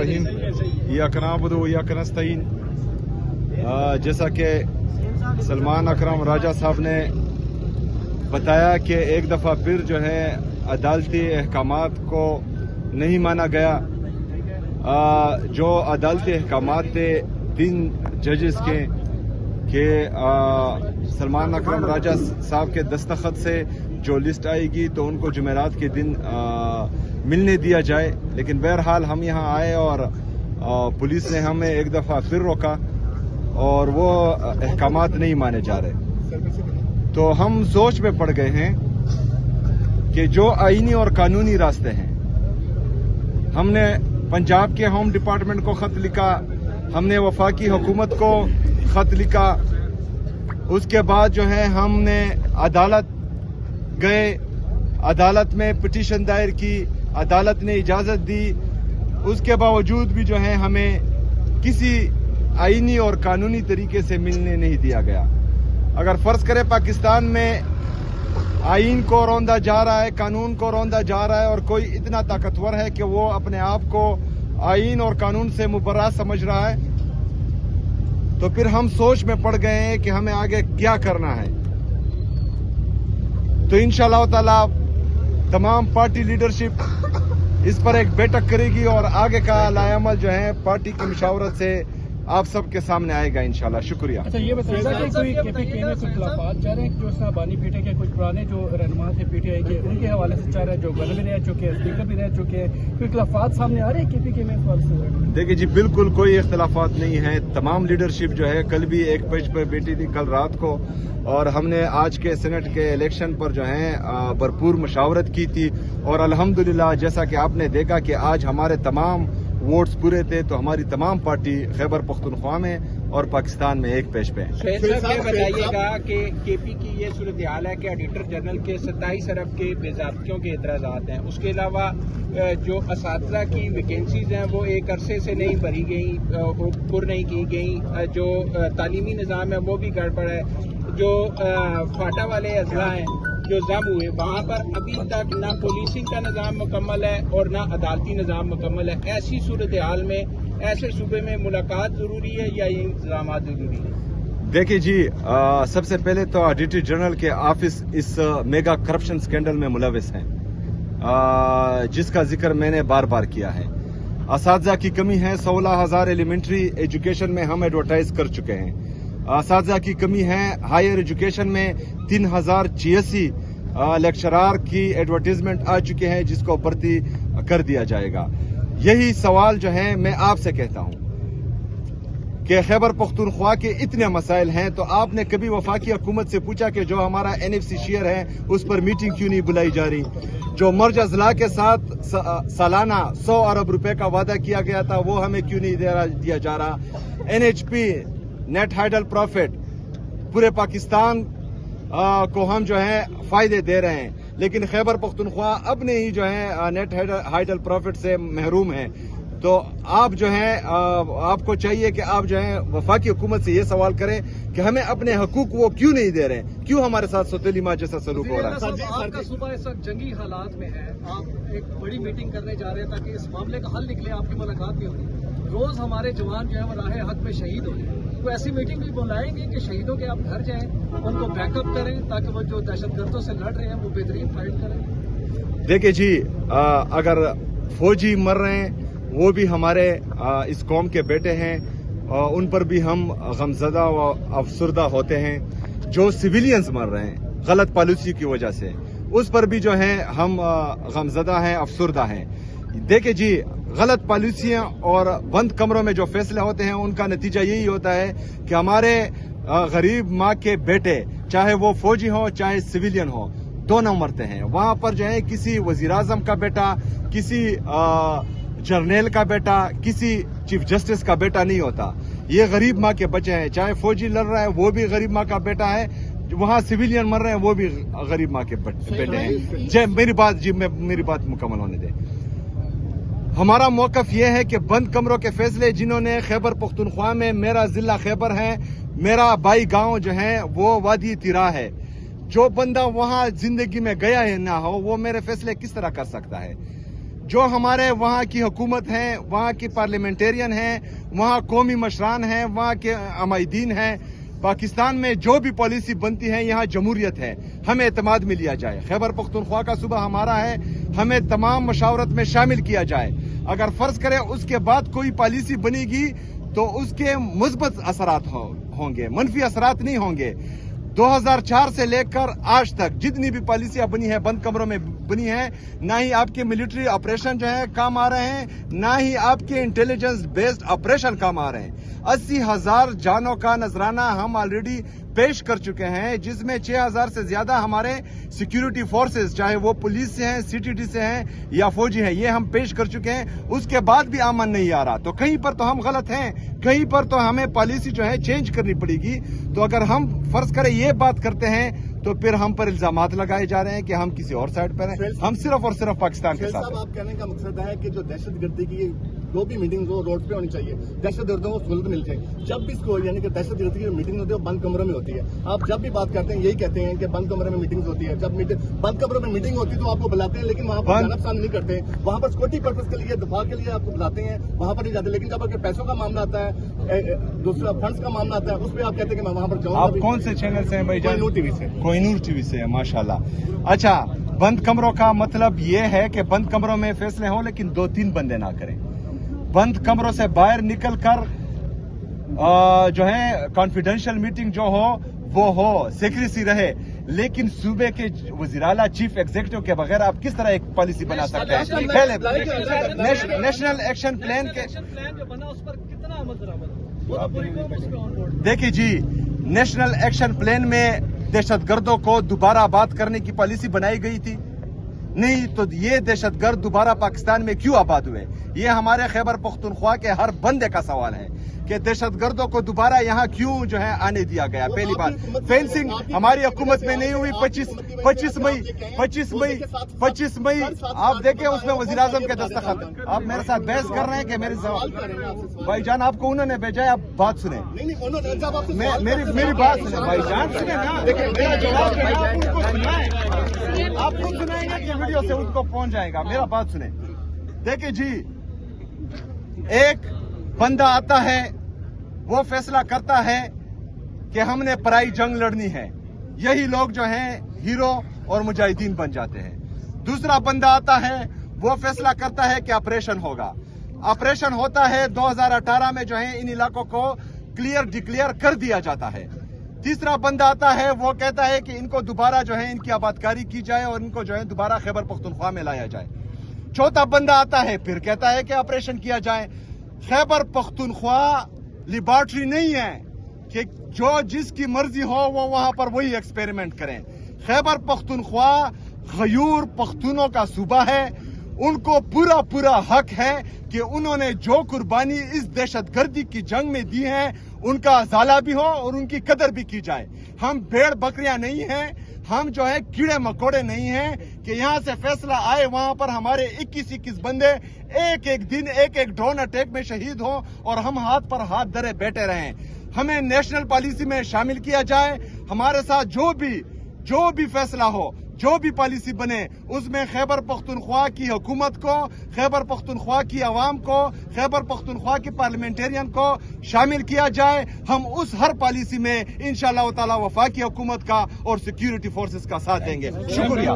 रहीम इय्याक नअबुदु व इय्याक नस्तईन। जैसा कि सलमान अकरम राजा साहब ने बताया कि एक दफ़ा फिर जो है अदालती अहकामात को नहीं माना गया। जो अदालती अहकामात थे 3 जजेस के सलमान अकरम राजा साहब के दस्तखत से जो लिस्ट आएगी तो उनको जुमेरात के दिन मिलने दिया जाए। लेकिन बहरहाल हम यहाँ आए और पुलिस ने हमें एक दफ़ा फिर रोका और वो अहकामात नहीं माने जा रहे। तो हम सोच में पड़ गए हैं कि जो आईनी और कानूनी रास्ते हैं, हमने पंजाब के होम डिपार्टमेंट को खत लिखा, हमने वफाकी हुकूमत को खत लिखा, उसके बाद जो है हमने अदालत गए, अदालत में पिटीशन दायर की, अदालत ने इजाज़त दी। उसके बावजूद भी जो है हमें किसी आईनी और कानूनी तरीके से मिलने नहीं दिया गया। अगर फर्ज करें पाकिस्तान में आईन को रौंदा जा रहा है, कानून को रौंदा जा रहा है और कोई इतना ताकतवर है कि वो अपने आप को आईन और कानून से मुबर्रा समझ रहा है, तो फिर हम सोच में पड़ गए हैं कि हमें आगे क्या करना है। तो इंशाअल्लाह ताला तमाम पार्टी लीडरशिप इस पर एक बैठक करेगी और आगे का लायामल जो है पार्टी की मशावरत से आप सबके सामने आएगा इंशाल्लाह। शुक्रिया। अच्छा, ये बताइएगा कि कोई केपीके में कुछ खिलाफात चाह रहे हैं, जो साहबानी पीटे के कुछ पुराने जो रहनुमा थे पीटीआई के, उनके हवाले से चाह रहे हैं, जो गवर्नर भी रह चुके हैं, स्पीकर भी रह चुके हैं, कोई खिलाफात सामने आ रहे हैं केपीके में? देखिए जी, बिल्कुल कोई इख्तलाफात नहीं है। तमाम लीडरशिप जो है कल भी एक पेज पर बैठी थी कल रात को, और हमने आज के सेनेट के इलेक्शन पर जो है भरपूर मशावरत की थी। और अल्हम्दुलिल्लाह जैसा कि आपने देखा कि आज हमारे तमाम वोट्स पूरे थे, तो हमारी तमाम पार्टी खैबर पख्तूनख्वा में और पाकिस्तान में एक पेज पे है। बताइएगा कि केपी की ये सूरत हाल है कि ऑडिटर जनरल के 27 अरब के बेज़ाब्तियों के एतराज़ात हैं। उसके अलावा जो असातिज़ा की वैकेंसीज हैं वो एक अरसे से नहीं भरी गई, पुर नहीं की गई। जो तालीमी निज़ाम है वो भी गड़बड़ है। जो फाटा वाले अजला हैं जो जम हुए, वहाँ पर अभी तक ना पुलिसिंग का निज़ाम मुकम्मल है और ना अदालती निज़ाम मुकम्मल है। ऐसी सूरत हाल में ऐसे सूबे में मुलाकात जरूरी है या ये इंतजाम जरूरी है? देखिए जी, सबसे पहले तो ऑडिटर जनरल के ऑफिस इस मेगा करप्शन स्कैंडल में मुलविस हैं, जिसका जिक्र मैंने बार बार किया है। असातिज़ा की कमी है, 16,000 एलिमेंट्री एजुकेशन में हम एडवर्टाइज कर चुके हैं। असातिज़ा की कमी है, हायर एजुकेशन में 3086 लेक्चरार की एडवर्टीजमेंट आ चुके हैं, जिसको भर्ती कर दिया जाएगा। यही सवाल जो है मैं आपसे कहता हूं कि खैबर पख्तूनख्वा के इतने मसाइल हैं, तो आपने कभी वफाकी हुकूमत से पूछा कि जो हमारा NFC शेयर है उस पर मीटिंग क्यों नहीं बुलाई जा रही? जो मर्ज अजला के साथ सालाना 100 अरब रुपए का वादा किया गया था वो हमें क्यों नहीं दिया जा रहा? NHP नेट हाइडल प्रॉफिट पूरे पाकिस्तान को हम जो है फायदे दे रहे हैं, लेकिन खैबर पख्तूनख्वा अपने ही जो है नेट हाइडल प्रॉफिट से महरूम है। तो आप जो है आपको चाहिए कि आप जो है वफाकी हुकूमत से ये सवाल करें कि हमें अपने हकूक वो क्यों नहीं दे रहे हैं, क्यों हमारे साथ सौतेली माँ जैसा सलूक हो रहा है। आपका सुबह इस वक्त जंगी हालात में है, आप एक बड़ी मीटिंग करने जा रहे हैं ताकि इस मामले का हल निकले, आपकी मुलाकात भी होगी। रोज हमारे जवान जो है वो राह हक में शहीद हो रहे हैं, तो ऐसी मीटिंग भी बुलाएंगे कि शहीदों के आप घर जाएं, उनको बैकअप करें ताकि वो जो दहशतगर्दों से लड़ रहे हैं वो बेहतरीन फाइट करें। देखिए जी, अगर फौजी मर रहे हैं वो भी हमारे इस कौम के बेटे हैं, उन पर भी हम गमज़दा व अफसरदा होते हैं। जो सिविलियंस मर रहे हैं गलत पॉलिसी की वजह से, उस पर भी जो है हम गमज़दा हैं, अफसरदा हैं। देखिए जी, गलत पॉलिसियां और बंद कमरों में जो फैसले होते हैं उनका नतीजा यही होता है कि हमारे गरीब माँ के बेटे, चाहे वो फौजी हो चाहे सिविलियन हो, दोनों मरते हैं। वहां पर जो है किसी वजीर आजम का बेटा, किसी जर्नल का बेटा, किसी चीफ जस्टिस का बेटा नहीं होता। ये गरीब माँ के बच्चे हैं। चाहे फौजी लड़ रहा है वो भी गरीब माँ का बेटा है, वहाँ सिविलियन मर रहे हैं वो भी गरीब माँ के बेटे हैं। जय मेरी बात मुकम्मल होने दे। हमारा मौकफ ये है कि बंद कमरों के फैसले जिन्होंने खैबर पख्तूनख्वा में, मेरा जिला खैबर है, मेरा बाई गांव जो है वो वादी तिरा है, जो बंदा वहां जिंदगी में गया है ना हो वो मेरे फैसले किस तरह कर सकता है? جو ہمارے وہاں کی حکومت ہیں، وہاں کی پارلیمنٹیرین ہیں، وہاں قومی مشران ہیں، وہاں کے عمائدین ہیں، پاکستان میں جو بھی پالیسی بنتی ہے یہاں جمہوریت ہے، ہمیں اعتماد میں لیا جائے. خیبر پختونخوا کا صوبہ ہمارا ہے، ہمیں تمام مشاورت میں شامل کیا جائے. اگر فرض کریں اس کے بعد کوئی پالیسی بنے گی تو اس کے مثبت اثرات ہوں گے، منفی اثرات نہیں ہوں گے. 2004 سے لے کر آج تک جتنی بھی پالیسیاں بنی ہیں بند کمروں میں بنی ہیں، نہ ہی آپ کے ملٹری آپریشن جو ہیں کام آ رہے ہیں، نہ ہی آپ کے انٹیلیجنس بیسڈ آپریشن کام آ رہے ہیں. 80,000 جانوں کا نذرانہ ہم آلریڈی پیش کر چکے ہیں، جس میں 6,000 سے زیادہ ہمارے سیکیورٹی فورسز، چاہے وہ پولیس سے ہیں، CTT سے ہیں یا فوجی ہیں، یہ ہم پیش کر چکے ہیں. اس کے بعد بھی امن نہیں آ رہا، تو کہیں پر تو ہم غلط ہیں، کہیں پر تو ہمیں پالیسی جو ہے چینج کرنی پڑے گی. تو اگر ہم فرض کریں یہ بات کرتے ہیں تو پھر ہم پر الزامات لگائے جا رہے ہیں کہ ہم کسی اور سائڈ پر ہیں. ہم صرف اور صرف پاکستان کے ساتھ ہیں. آپ کہنے کا مقصد ہے کہ جو دہشت گردی کی جو بھی میٹنگ ہو روڈ پہ ہونی چاہیے، دہشت گردوں کو سہولت مل جائے. جب بھی اس کو یعنی کہ دہشت گردی کی میٹنگ ہوتی ہے وہ بند کمروں میں ہوتی ہے. آپ جب بھی بات کرتے ہیں یہی کہتے ہیں کہ بند کمرے میں میٹنگ ہوتی ہے. جب بند کمروں میں میٹنگ ہوتی ہے تو آپ کو بلاتے ہیں، لیکن وہاں پر جانا پسند نہیں کرتے. وہاں پر سیکورٹی پرپز کے لیے، دفاع کے لیے آپ کو بلاتے ہیں، وہاں پر نہیں جاتے. لیکن جب اگر پیسوں کا معاملہ آتا ہے، دوسرا فنڈز کا معاملہ آتا ہے، اس پہ آپ کہتے ہیں کہ میں وہاں پر جاؤں. آپ کون سے چینل سے ہیں بھائی جان؟ کوہینور ٹی وی سے. کوہینور ٹی وی سے ہے، ماشاءاللہ. اچھا، بند کمروں کا مطلب یہ ہے کہ بند کمروں میں فیصلے ہوں لیکن 2-3 بندے نہ کریں. بند کمروں سے باہر نکل کر جو ہے کانفیڈینشیل میٹنگ جو ہو وہ ہو، سیکریسی رہے. لیکن صوبے کے وزیر اعلیٰ چیف ایگزیکٹو کے بغیر آپ کس طرح ایک پالیسی بنا سکتے ہیں؟ پہلے نیشنل ایکشن پلان کے جو بنا اس پر کتنا عمل درآمد؟ دیکھیے جی، نیشنل ایکشن پلان میں دہشت گردوں کو دوبارہ آباد کرنے کی پالیسی بنائی گئی تھی. نہیں تو یہ دہشت گرد دوبارہ پاکستان میں کیوں آباد ہوئے؟ یہ ہمارے خیبر پختونخوا کے ہر بندے کا سوال ہے کہ دہشت گردوں کو دوبارہ یہاں کیوں جو ہے آنے دیا گیا. پہلی بات فینسنگ ہماری حکومت میں نہیں ہوئی. 25 مئی آپ دیکھیں اس میں وزیر اعظم کے دستخط. آپ میرے ساتھ بحث کر رہے ہیں کہ میرے بھائی جان آپ کو انہوں نے بھیجا ہے، آپ بات سنیں، میری بات سنیں بھائی جان، سنیں نا، میرا جواب ہے آپ ان کو سنائیں، آپ خود سنائیں گے کہ ویڈیو سے ان کو پہنچ جائے گا. میرا بات سنیں. دیکھیں جی، ایک بندہ آتا ہے، وہ فیصلہ کرتا ہے کہ ہم نے پرائی جنگ لڑنی ہے، یہی لوگ جو ہیں ہیرو اور مجاہدین بن جاتے ہیں. دوسرا بندہ آتا ہے، وہ فیصلہ کرتا ہے کہ آپریشن ہوگا. آپریشن ہوتا ہے، 2018 میں جو ہے ان علاقوں کو ڈکلیئر کر دیا جاتا ہے. تیسرا بندہ آتا ہے، وہ کہتا ہے کہ ان کو دوبارہ جو ہے ان کی آبادکاری کی جائے اور ان کو جو ہے دوبارہ خیبر پختونخوا میں لایا جائے. چوتھا بندہ آتا ہے، پھر کہتا ہے کہ آپریشن کیا جائے. خیبر پختونخوا لیبارٹری نہیں ہے کہ جو جس کی مرضی ہو وہ وہاں پر وہی ایکسپیریمنٹ کریں. خیبر پختونخوا غیور پختونوں کا صوبہ ہے. ان کو پورا حق ہے کہ انہوں نے جو قربانی اس دہشت گردی کی جنگ میں دی ہے ان کا ازالہ بھی ہو اور ان کی قدر بھی کی جائے. ہم بھیڑ بکریاں نہیں ہیں، ہم جو ہے کیڑے مکوڑے نہیں ہیں کہ یہاں سے فیصلہ آئے وہاں پر ہمارے 21 بندے ایک دن ایک ڈرون اٹیک میں شہید ہوں اور ہم ہاتھ پر ہاتھ دھرے بیٹھے رہیں. ہمیں نیشنل پالیسی میں شامل کیا جائے. ہمارے ساتھ جو بھی فیصلہ ہو، جو بھی پالیسی بنے، اس میں خیبر پختونخوا کی حکومت کو، خیبر پختونخوا کی عوام کو، خیبر پختونخوا کی پارلیمنٹیرین کو شامل کیا جائے. ہم اس ہر پالیسی میں انشاءاللہ تعالی وفاقی حکومت کا اور سیکیورٹی فورسز کا ساتھ دیں گے. شکریہ.